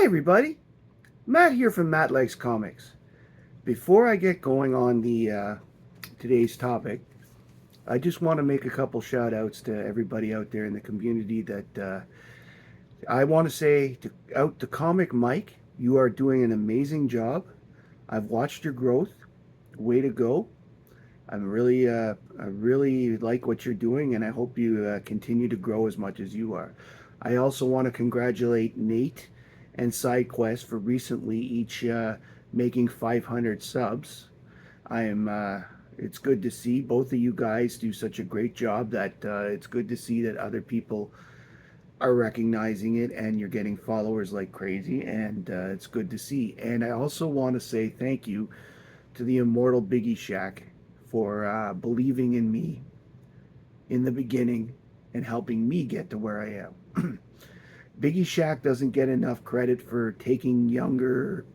Hi everybody, Matt here from Matt Likes Comics. Before I get going on the today's topic, I just want to make a couple shout outs to everybody out there in the community that I want to say out to Comic Mike, you are doing an amazing job. I've watched your growth. Way to go. I really like what you're doing and I hope you continue to grow as much as you are. I also want to congratulate Nate and SideQuest for recently each making 500 subs. I am. It's good to see both of you guys do such a great job that it's good to see that other people are recognizing it and you're getting followers like crazy, and it's good to see. And I also want to say thank you to the immortal Biggie Shack for believing in me in the beginning and helping me get to where I am. Biggie Shack doesn't get enough credit for taking younger,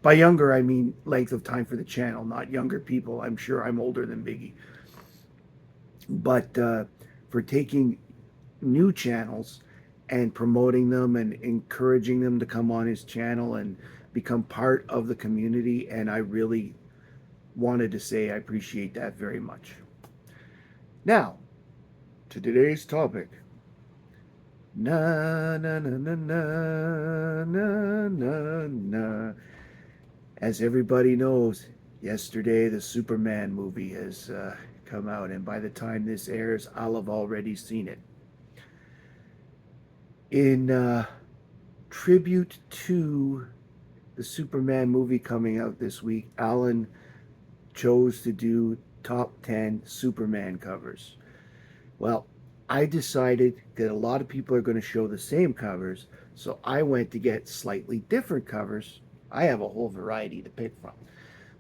by younger I mean length of time for the channel, not younger people. I'm sure I'm older than Biggie. But for taking new channels and promoting them and encouraging them to come on his channel and become part of the community. And I really wanted to say I appreciate that very much. Now, to today's topic. Na na na na na na na na. As everybody knows, yesterday the Superman movie has come out, and by the time this airs, I'll have already seen it. In tribute to the Superman movie coming out this week, Allan chose to do top 10 Superman covers. Well, I decided that a lot of people are going to show the same covers, so I went to get slightly different covers. I have a whole variety to pick from.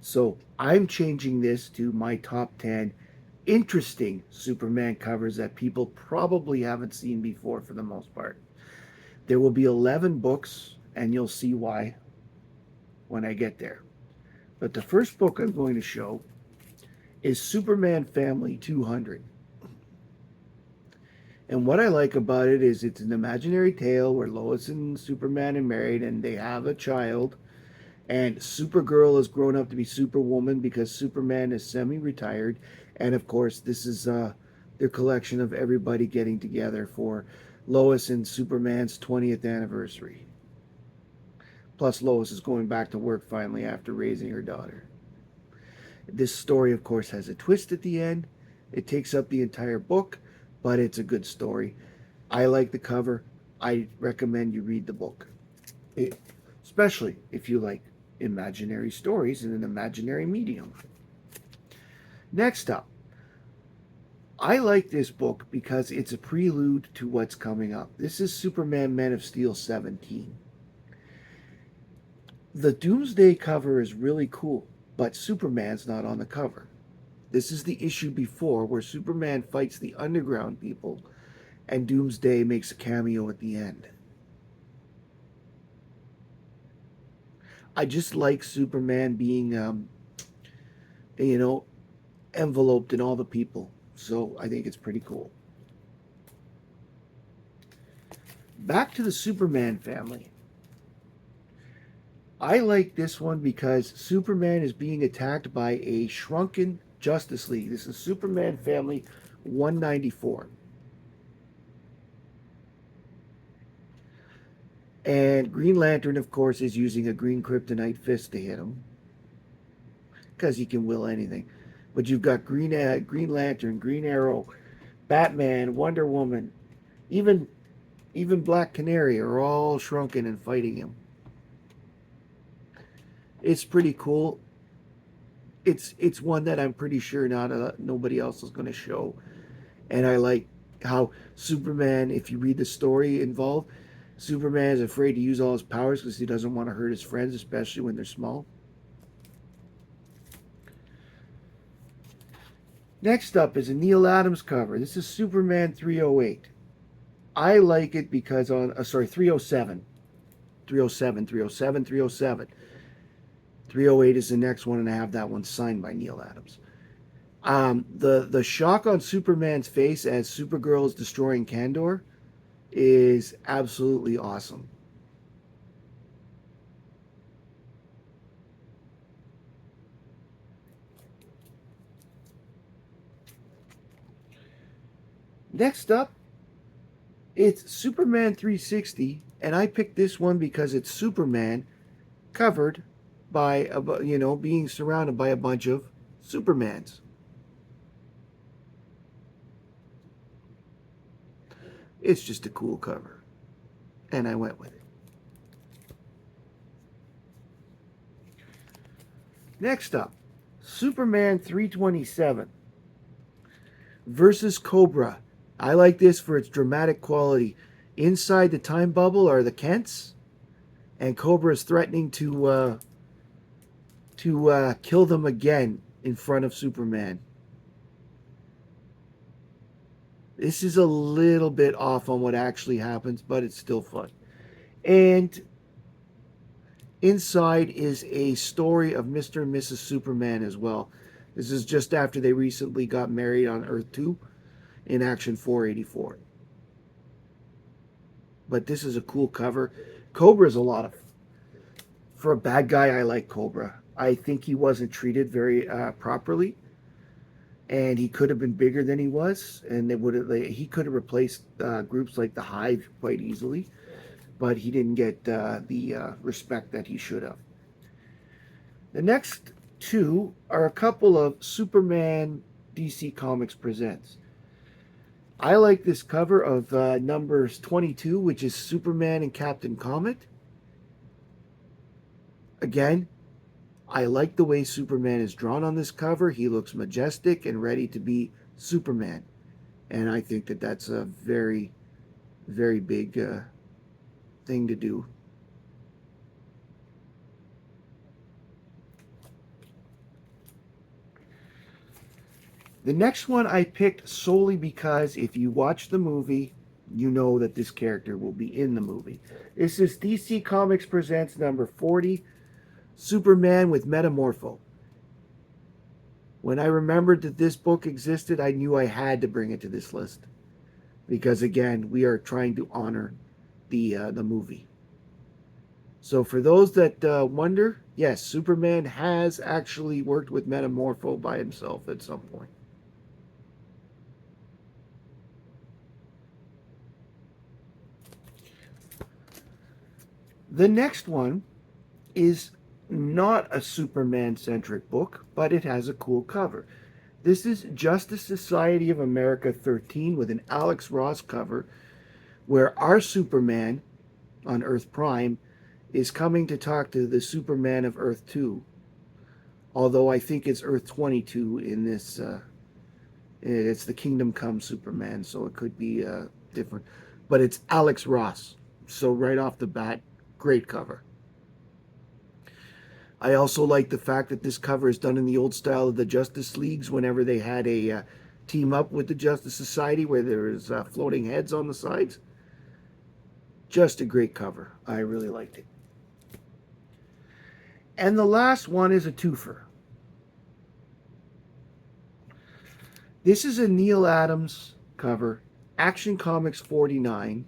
So I'm changing this to my top 10 interesting Superman covers that people probably haven't seen before for the most part. There will be 11 books, and you'll see why when I get there. But the first book I'm going to show is Superman Family 200. And what I like about it is it's an imaginary tale where Lois and Superman are married and they have a child. And Supergirl has grown up to be Superwoman because Superman is semi-retired. And of course, this is their collection of everybody getting together for Lois and Superman's 20th anniversary. Plus, Lois is going back to work finally after raising her daughter. This story, of course, has a twist at the end. It takes up the entire book, but it's a good story. I like the cover. I recommend you read the book, especially if you like imaginary stories in an imaginary medium. Next up, I like this book because it's a prelude to what's coming up. This is Superman Men of Steel 17. The Doomsday cover is really cool, but Superman's not on the cover. This is the issue before where Superman fights the underground people and Doomsday makes a cameo at the end. I just like Superman being, you know, enveloped in all the people. So I think it's pretty cool. Back to the Superman family. I like this one because Superman is being attacked by a shrunken Justice League. This is Superman Family 194. And Green Lantern, of course, is using a green kryptonite fist to hit him. Because he can will anything. But you've got Green Lantern, Green Arrow, Batman, Wonder Woman, even Black Canary are all shrunken and fighting him. It's pretty cool. It's one that I'm pretty sure nobody else is going to show. And I like how Superman, if you read the story involved, Superman is afraid to use all his powers because he doesn't want to hurt his friends, especially when they're small. Next up is a Neil Adams cover. This is Superman 308. I like it because 307. 307, 307, 307. 308 is the next one, and I have that one signed by Neil Adams. The shock on Superman's face as Supergirl is destroying Kandor is absolutely awesome. Next up, it's Superman 360, and I picked this one because it's Superman covered by being surrounded by a bunch of Supermans. It's just a cool cover, and I went with it. Next up, Superman 327 versus Cobra. I like this for its dramatic quality. Inside the time bubble are the Kents, and Cobra is threatening to kill them again in front of Superman. This is a little bit off on what actually happens, but it's still fun. And inside is a story of Mr. and Mrs. Superman as well. This is just after they recently got married on Earth 2 in Action 484. But this is a cool cover. Cobra is a lot of... For a bad guy, I like Cobra. I think he wasn't treated very properly. And he could have been bigger than he was. And he could have replaced groups like the Hive quite easily. But he didn't get the respect that he should have. The next two are a couple of Superman DC Comics Presents. I like this cover of numbers 22, which is Superman and Captain Comet. Again, I like the way Superman is drawn on this cover. He looks majestic and ready to be Superman. And I think that that's a very, very big thing to do. The next one I picked solely because if you watch the movie, you know that this character will be in the movie. This is DC Comics Presents number 40, Superman with Metamorpho. When I remembered that this book existed, I knew I had to bring it to this list. Because again, we are trying to honor the movie. So for those that wonder, yes, Superman has actually worked with Metamorpho by himself at some point. The next one is not a Superman-centric book, but it has a cool cover. This is Justice Society of America 13 with an Alex Ross cover where our Superman on Earth Prime is coming to talk to the Superman of Earth 2. Although I think it's Earth 22 in this. It's the Kingdom Come Superman, so it could be different. But it's Alex Ross. So right off the bat, great cover. I also like the fact that this cover is done in the old style of the Justice Leagues whenever they had a team up with the Justice Society where there is floating heads on the sides. Just a great cover. I really liked it. And the last one is a twofer. This is a Neil Adams cover, Action Comics 49.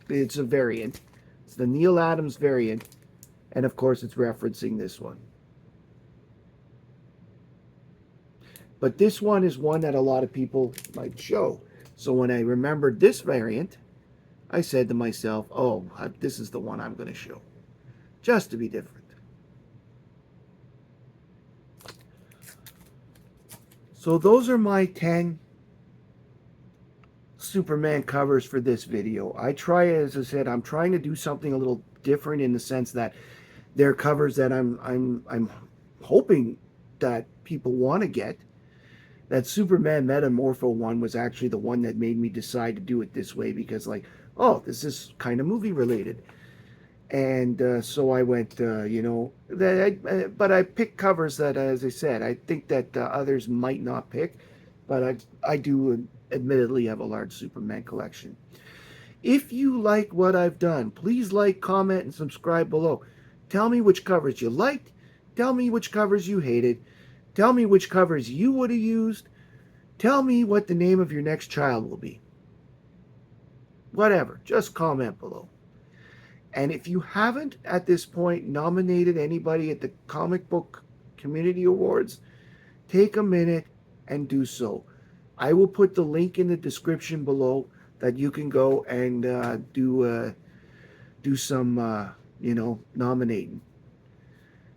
It's a variant. It's the Neil Adams variant. And of course, it's referencing this one. But this one is one that a lot of people might show. So when I remembered this variant, I said to myself, oh, this is the one I'm going to show. Just to be different. So those are my 10 Superman covers for this video. I try, as I said, I'm trying to do something a little different in the sense that they're covers that I'm hoping that people want to get. That Superman Metamorpho one was actually the one that made me decide to do it this way because, like, oh, this is kind of movie related. And so I went, but I picked covers that, as I said, I think that others might not pick, but I do admittedly have a large Superman collection. If you like what I've done, please like, comment, and subscribe below. Tell me which covers you liked. Tell me which covers you hated. Tell me which covers you would have used. Tell me what the name of your next child will be. Whatever, just comment below. And if you haven't, at this point, nominated anybody at the Comic Book Community Awards, take a minute and do so. I will put the link in the description below that you can go and do some nominating.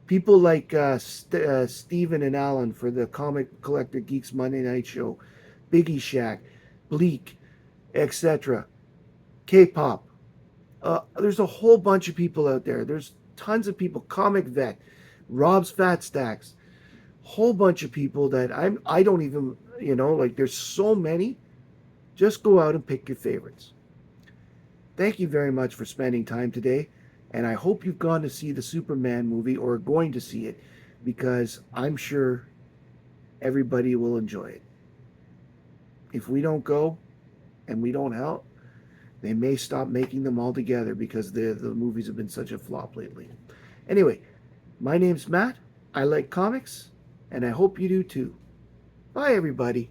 People like Steven and Alan for the Comic Collector Geeks Monday Night Show, Biggie Shack, Bleak, etc. K-pop. There's a whole bunch of people out there. There's tons of people. Comic Vet, Rob's Fat Stacks, whole bunch of people that I don't even like. There's so many. Just go out and pick your favorites. Thank you very much for spending time today, and I hope you've gone to see the Superman movie or are going to see it, because I'm sure everybody will enjoy it. If we don't go and we don't help, they may stop making them altogether because the movies have been such a flop lately. Anyway, my name's Matt. I like comics, and I hope you do too. Bye, everybody.